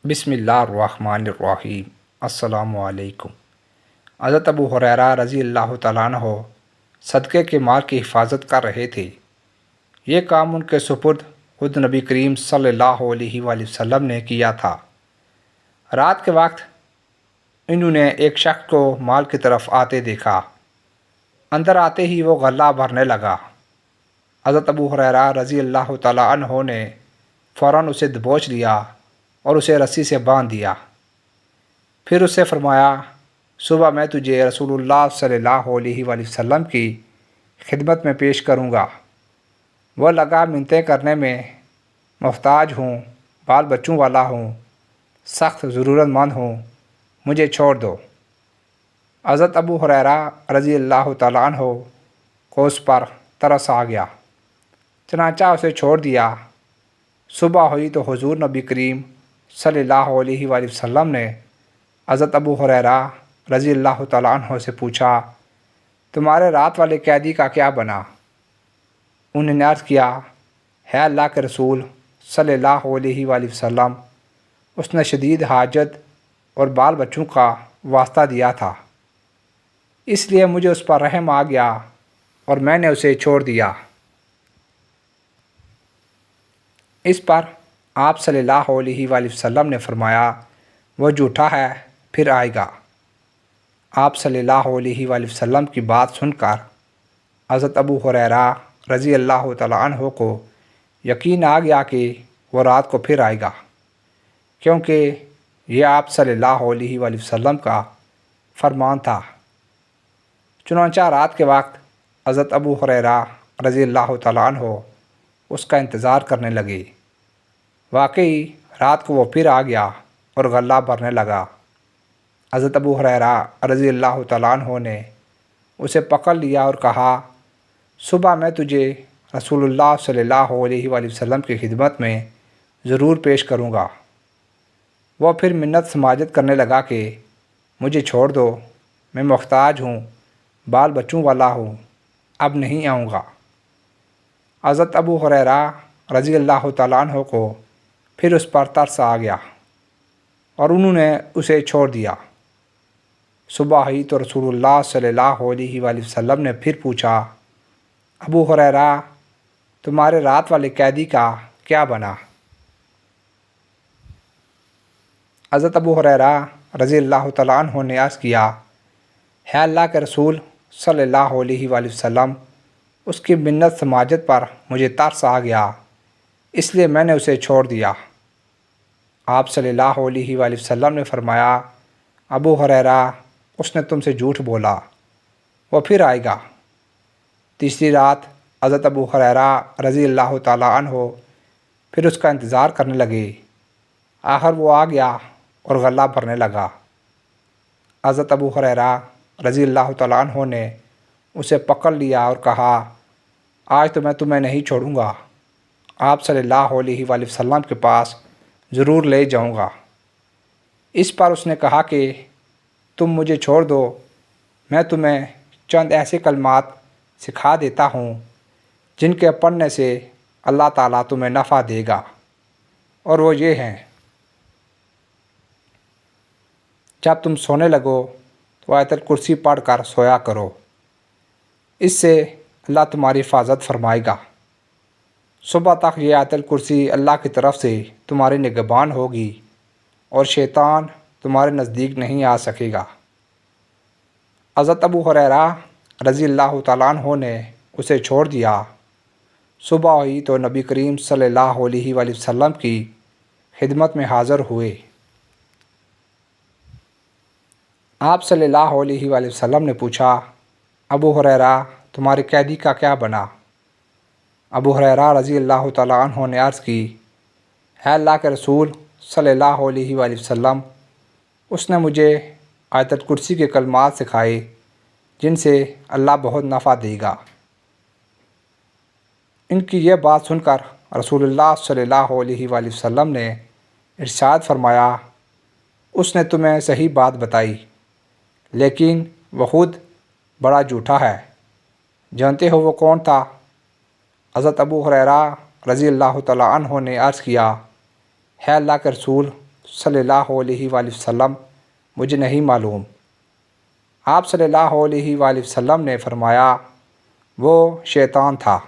بسم اللہ الرحمن الرحیم۔ السلام علیکم۔ حضرت ابو ہریرہ رضی اللہ تعالیٰ عنہ صدقے کے مال کی حفاظت کر رہے تھے۔ یہ کام ان کے سپرد خود نبی کریم صلی اللہ علیہ وآلہ وسلم نے کیا تھا۔ رات کے وقت انہوں نے ایک شخص کو مال کی طرف آتے دیکھا۔ اندر آتے ہی وہ غلہ بھرنے لگا۔ حضرت ابو ہریرہ رضی اللہ تعالیٰ عنہ نے فوراً اسے دبوچ لیا اور اسے رسی سے باندھ دیا۔ پھر اس سے فرمایا، صبح میں تجھے رسول اللہ صلی اللہ علیہ وآلہ وسلم کی خدمت میں پیش کروں گا۔ وہ لگا منتیں کرنے میں، محتاج ہوں، بال بچوں والا ہوں، سخت ضرورت مند ہوں، مجھے چھوڑ دو۔ حضرت ابو ہریرہ رضی اللہ تعالیٰ عنہ کو اس پر ترس آ گیا، چنانچہ اسے چھوڑ دیا۔ صبح ہوئی تو حضور نبی کریم صلی اللہ علیہ وآلہ وسلم نے حضرت ابو ہریرہ رضی اللہ تعالیٰ عنہ سے پوچھا، تمہارے رات والے قیدی کا کیا بنا؟ انہوں نے عرض کیا، ہے اللہ کے رسول صلی اللہ علیہ وآلہ وسلم، اس نے شدید حاجت اور بال بچوں کا واسطہ دیا تھا، اس لیے مجھے اس پر رحم آ گیا اور میں نے اسے چھوڑ دیا۔ اس پر آپ صلی اللہ علیہ وآلہ وسلم نے فرمایا، وہ جھوٹا ہے، پھر آئے گا۔ آپ صلی اللہ علیہ وآلہ وسلم کی بات سن کر حضرت ابو ہریرہ رضی اللہ تعالیٰ عنہ کو یقین آ گیا کہ وہ رات کو پھر آئے گا، کیونکہ یہ آپ صلی اللہ علیہ وآلہ وسلم کا فرمان تھا۔ چنانچہ رات کے وقت حضرت ابو ہریرہ رضی اللہ تعالیٰ عنہ اس کا انتظار کرنے لگے۔ واقعی رات کو وہ پھر آ گیا اور غلہ بھرنے لگا۔ حضرت ابو ہریرہ رضی اللہ تعالیٰ عنہ نے اسے پکڑ لیا اور کہا، صبح میں تجھے رسول اللہ صلی اللہ علیہ وآلہ وسلم کی خدمت میں ضرور پیش کروں گا۔ وہ پھر منت سماجت کرنے لگا کہ مجھے چھوڑ دو، میں محتاج ہوں، بال بچوں والا ہوں، اب نہیں آؤں گا۔ حضرت ابو ہریرہ رضی اللہ تعالیٰ عنہ کو پھر اس پر ترس آ گیا اور انہوں نے اسے چھوڑ دیا۔ صبح ہوئی تو رسول اللہ صلی اللہ علیہ وآلہ وسلم نے پھر پوچھا، ابو ہریرہ تمہارے رات والے قیدی کا کیا بنا؟ حضرت ابو ہریرہ رضی اللہ تعالیٰ عنہ نے عرض کیا، ہے اللہ کے رسول صلی اللہ علیہ وآلہ وسلم، اس کی منت سماجت پر مجھے ترس آ گیا، اس لیے میں نے اسے چھوڑ دیا۔ آپ صلی اللہ علیہ وآلہ وسلم نے فرمایا، ابو ہریرہ اس نے تم سے جھوٹ بولا، وہ پھر آئے گا۔ تیسری رات حضرت ابو ہریرہ رضی اللہ تعالیٰ عنہ پھر اس کا انتظار کرنے لگے۔ آخر وہ آ گیا اور غلہ بھرنے لگا۔ حضرت ابو ہریرہ رضی اللہ تعالیٰ عنہ نے اسے پکڑ لیا اور کہا، آج تو میں تمہیں نہیں چھوڑوں گا، آپ صلی اللہ علیہ وآلہ وسلم کے پاس ضرور لے جاؤں گا۔ اس پر اس نے کہا کہ تم مجھے چھوڑ دو، میں تمہیں چند ایسے کلمات سکھا دیتا ہوں جن کے پڑھنے سے اللہ تعالیٰ تمہیں نفع دے گا، اور وہ یہ ہیں، جب تم سونے لگو تو آیت الکرسی پڑھ کر سویا کرو، اس سے اللہ تمہاری حفاظت فرمائے گا۔ صبح تک یہ آیت الکرسی اللہ کی طرف سے تمہاری نگہبان ہوگی اور شیطان تمہارے نزدیک نہیں آ سکے گا۔ حضرت ابو ہریرہ رضی اللہ تعالیٰ عنہ نے اسے چھوڑ دیا۔ صبح ہوئی تو نبی کریم صلی اللہ علیہ وآلہ وسلم کی خدمت میں حاضر ہوئے۔ آپ صلی اللہ علیہ وآلہ وسلم نے پوچھا، ابو ہریرہ تمہارے قیدی کا کیا بنا؟ ابو ہریرہ رضی اللہ تعالیٰ عنہ نے عرض کی، ہے اللہ کے رسول صلی اللہ علیہ وآلہ وسلم، اس نے مجھے آیت الکرسی کے کلمات سکھائے جن سے اللہ بہت نفع دے گا۔ ان کی یہ بات سن کر رسول اللہ صلی اللہ علیہ وآلہ وسلم نے ارشاد فرمایا، اس نے تمہیں صحیح بات بتائی، لیکن وہ خود بڑا جھوٹا ہے۔ جانتے ہو وہ کون تھا؟ حضرت ابو ہریرہ رضی اللہ تعالیٰ عنہ نے عرض کیا، ہے اللہ کے رسول صلی اللہ علیہ وآلہ وسلم مجھے نہیں معلوم۔ آپ صلی اللہ علیہ وآلہ وسلم نے فرمایا وہ شیطان تھا۔